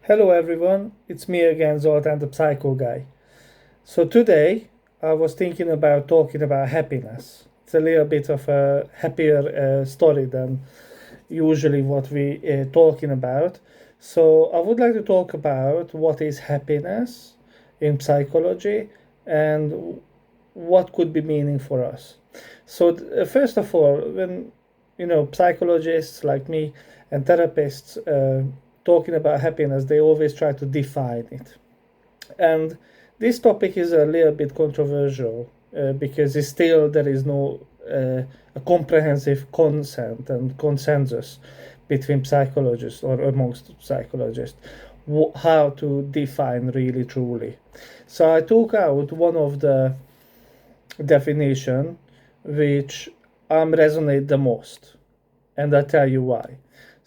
Hello everyone, it's me again, Zoltan the Psycho Guy. So today I was thinking about talking about happiness. It's a little bit of a happier story than usually what we talking about. So I would like to talk about what is happiness in psychology and what could be meaning for us. So first of all, when psychologists like me and therapists talking about happiness, they always try to define it. And this topic is a little bit controversial because still there is no a comprehensive consent and consensus between psychologists or amongst psychologists how to define really truly. So I took out one of the definition which resonate the most, and I'll tell you why.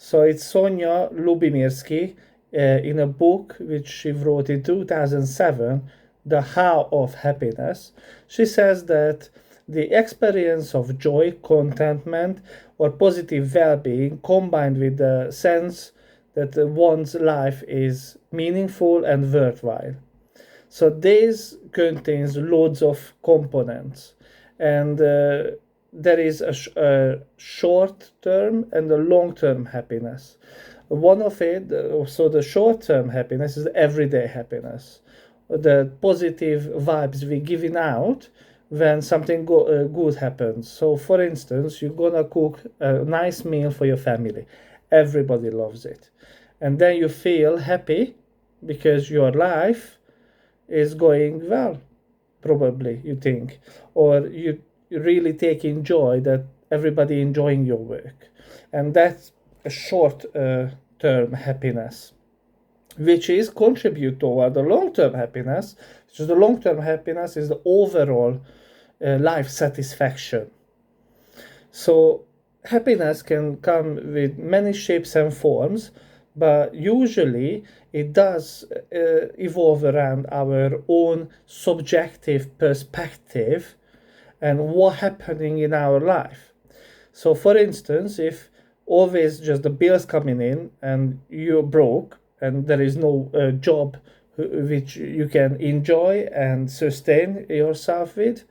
So it's Sonia Lubimirsky in a book which she wrote in 2007, The How of Happiness. She says that the experience of joy, contentment, or positive well being combined with the sense that one's life is meaningful and worthwhile. So this contains loads of components, and there is a short term and a long term happiness. One of it, so the short term happiness is everyday happiness, the positive vibes we giving out when something good happens. So, for instance, you're gonna cook a nice meal for your family, everybody loves it, and then you feel happy because your life is going well, probably you think, or you really taking joy that everybody enjoying your work, and that's a short term happiness, which is contribute toward the long term happiness. So the long term happiness is the overall life satisfaction. So happiness can come with many shapes and forms, but usually it does evolve around our own subjective perspective and what happening in our life. So for instance, if always just the bills coming in and you're broke and there is no job which you can enjoy and sustain yourself with,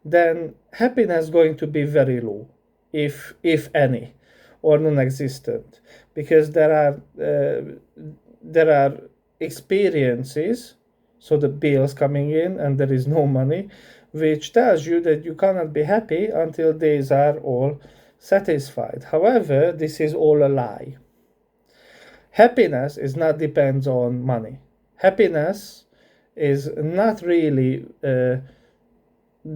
then happiness is going to be very low, if any, or non-existent, because there are experiences, so the bills coming in and there is no money, which tells you that you cannot be happy until these are all satisfied. However, this is all a lie. Happiness is not depends on money. Happiness is not really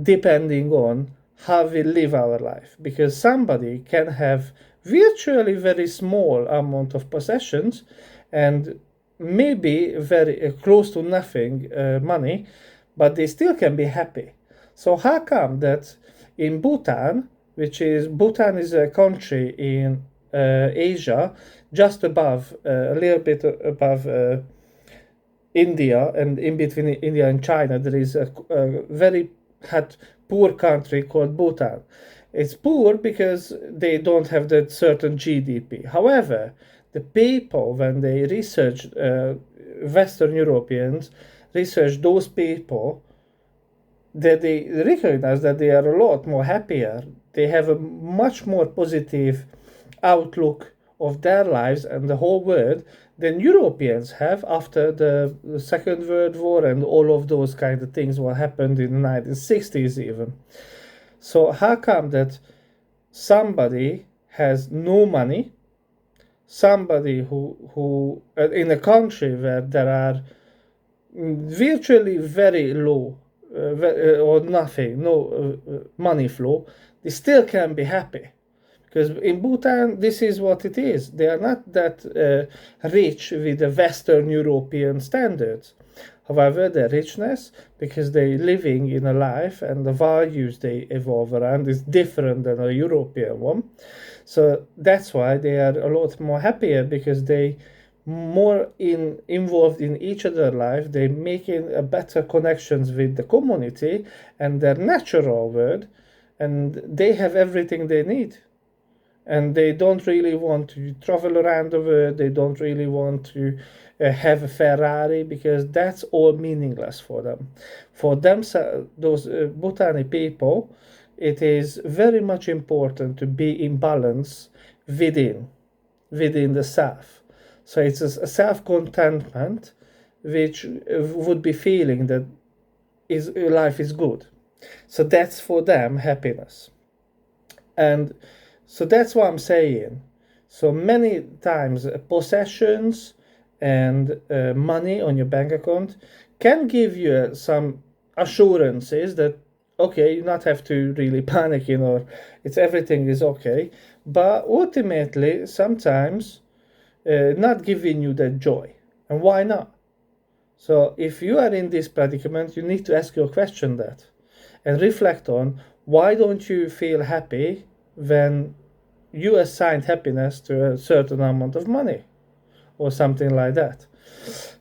depending on how we live our life, because somebody can have virtually very small amount of possessions and maybe very close to nothing money, but they still can be happy. So how come that in Bhutan is a country in Asia, just above a little bit above India, and in between India and China there is a very poor country called Bhutan. It's poor because they don't have that certain GDP. However, the people, when they research Western Europeans, research those people, that they recognize that they are a lot more happier. They have a much more positive outlook of their lives and the whole world than Europeans have after the Second World War and all of those kind of things what happened in the 1960s even. So how come that somebody has no money, somebody who in a country where there are virtually very low or nothing, no money flow, they still can be happy? Because in Bhutan, this is what it is. They are not that rich with the Western European standards. However, their richness, because they're living in a life and the values they evolve around, is different than a European one. So that's why they are a lot more happier, because they more involved in each other life. They making a better connections with the community and their natural world, and they have everything they need. and they don't really want to travel around the world. They don't really want to have a Ferrari, because that's all meaningless for them. For them, those Bhutani people, it is very much important to be in balance within the self. So it's a self-contentment, which would be feeling that life is good. So that's for them happiness. And so that's what I'm saying. So many times possessions and money on your bank account can give you some assurances that, okay, you not have to really panic, or it's everything is okay. But ultimately, sometimes not giving you that joy. And why not? So if you are in this predicament, you need to ask your question that, and reflect on, why don't you feel happy when you assigned happiness to a certain amount of money or something like that.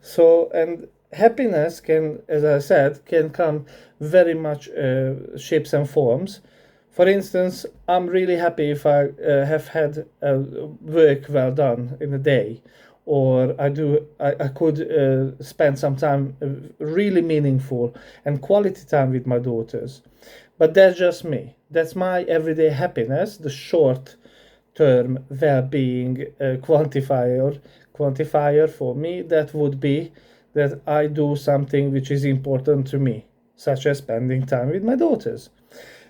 So, and happiness can, as I said, can come very much shapes and forms. For instance, I'm really happy if I have had work well done in a day, or I could spend some time really meaningful and quality time with my daughters. But that's just me. That's my everyday happiness, the short term well-being quantifier for me. That would be that I do something which is important to me, such as spending time with my daughters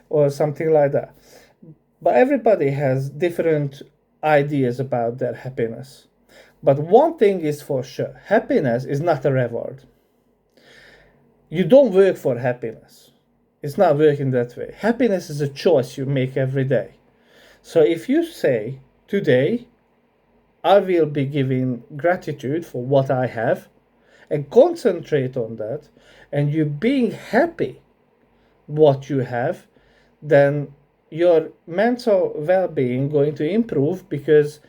or something like that. But everybody has different ideas about their happiness. But one thing is for sure, happiness is not a reward. You don't work for happiness. It's not working that way. Happiness is a choice you make every day. So if you say, today, I will be giving gratitude for what I have, and concentrate on that, and you being happy what you have, then your mental well-being going to improve, because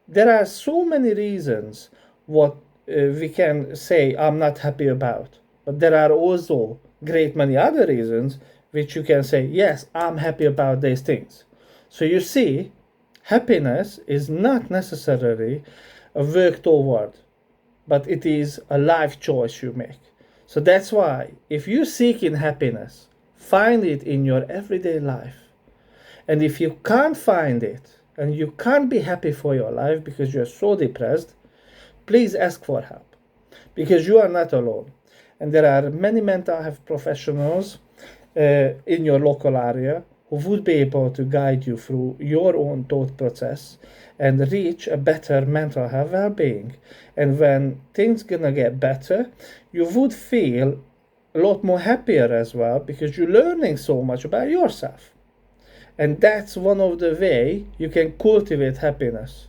there are so many reasons what we can say I'm not happy about, but there are also great many other reasons which you can say, yes, I'm happy about these things. So you see, happiness is not necessarily a work toward, but it is a life choice you make. So that's why if you seek in happiness, find it in your everyday life. And if you can't find it, and you can't be happy for your life because you're so depressed, please ask for help, because you are not alone. And there are many mental health professionals in your local area who would be able to guide you through your own thought process and reach a better mental health well-being. And when things gonna get better, you would feel a lot more happier as well, because you're learning so much about yourself. And that's one of the way you can cultivate happiness,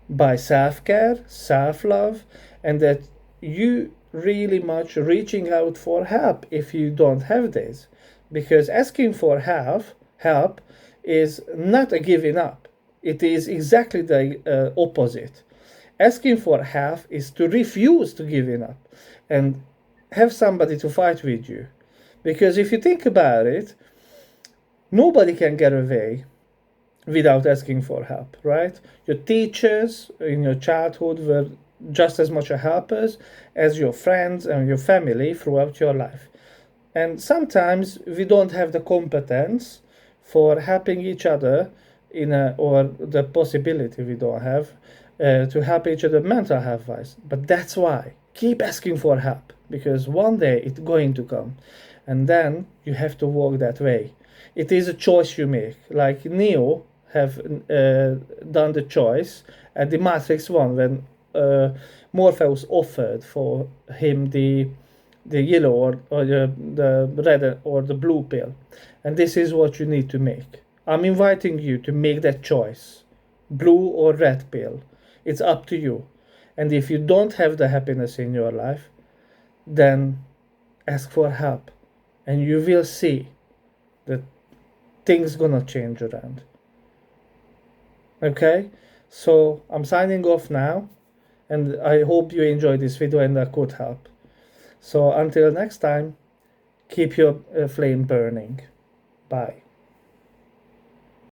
by self-care, self-love, and that you really much reaching out for help if you don't have this. Because asking for help is not a giving up. It is exactly the opposite. Asking for help is to refuse to give up and have somebody to fight with you. Because if you think about it, nobody can get away without asking for help, right? Your teachers in your childhood were just as much a helpers as your friends and your family throughout your life. And sometimes we don't have the competence for helping each other or the possibility we don't have to help each other mental health wise. But that's why keep asking for help, because one day it's going to come, and then you have to walk that way. It is a choice you make. Like Neo have done the choice at the Matrix 1 when Morpheus offered for him the yellow or the red or the blue pill. And this is what you need to make. I'm inviting you to make that choice, blue or red pill. It's up to you. And if you don't have the happiness in your life, then ask for help, and you will see that things gonna change around. Okay, so I'm signing off now, and I hope you enjoyed this video and I could help. So until next time, keep your flame burning. Bye.